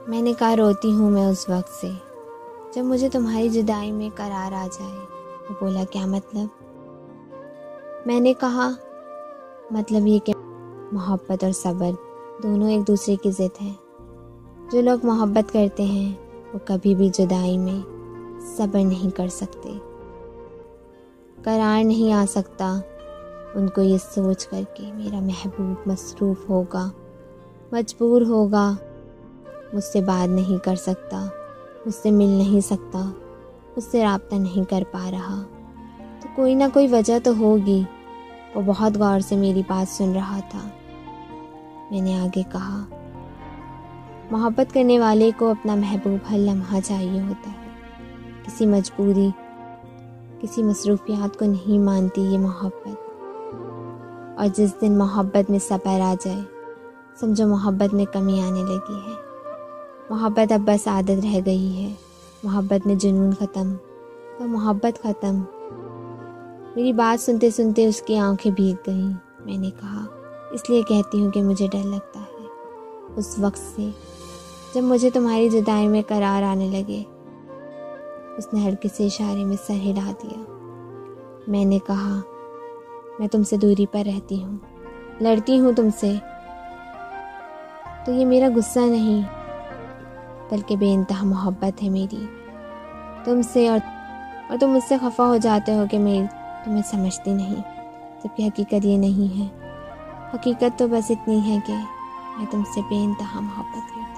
मैंने कहा रोती हूँ मैं उस वक्त से जब मुझे तुम्हारी जुदाई में करार आ जाए। वो बोला क्या मतलब? मैंने कहा मतलब ये कि मोहब्बत और सब्र दोनों एक दूसरे की ज़िद हैं। जो लोग मोहब्बत करते हैं वो कभी भी जुदाई में सब्र नहीं कर सकते, करार नहीं आ सकता उनको ये सोच कर के मेरा महबूब मसरूफ़ होगा, मजबूर होगा, मुझसे बात नहीं कर सकता, मुझसे मिल नहीं सकता, मुझसे राब्ता नहीं कर पा रहा। तो कोई ना कोई वजह तो होगी। वो बहुत गौर से मेरी बात सुन रहा था। मैंने आगे कहा मोहब्बत करने वाले को अपना महबूब हर लम्हा चाहिए होता है। किसी मजबूरी, किसी मसरूफियात को नहीं मानती ये मोहब्बत। और जिस दिन मोहब्बत में सब्र आ जाए समझो मोहब्बत में कमी आने लगी है। मोहब्बत अब बस आदत रह गई है। मोहब्बत में जुनून ख़त्म और मोहब्बत ख़त्म। मेरी बात सुनते सुनते उसकी आंखें भीग गईं। मैंने कहा इसलिए कहती हूँ कि मुझे डर लगता है उस वक्त से जब मुझे तुम्हारी जुदाई में करार आने लगे। उसने हल्के से इशारे में सर हिला दिया। मैंने कहा मैं तुमसे दूरी पर रहती हूँ, लड़ती हूँ तुमसे, तो ये मेरा गुस्सा नहीं बल्कि बेइंतहा मोहब्बत है मेरी तुमसे। और तुम मुझसे खफा हो जाते हो कि मैं तुम्हें समझती नहीं, जबकि हकीकत ये नहीं है। हकीकत तो बस इतनी है कि मैं तुमसे बेइंतहा मोहब्बत करती हूँ।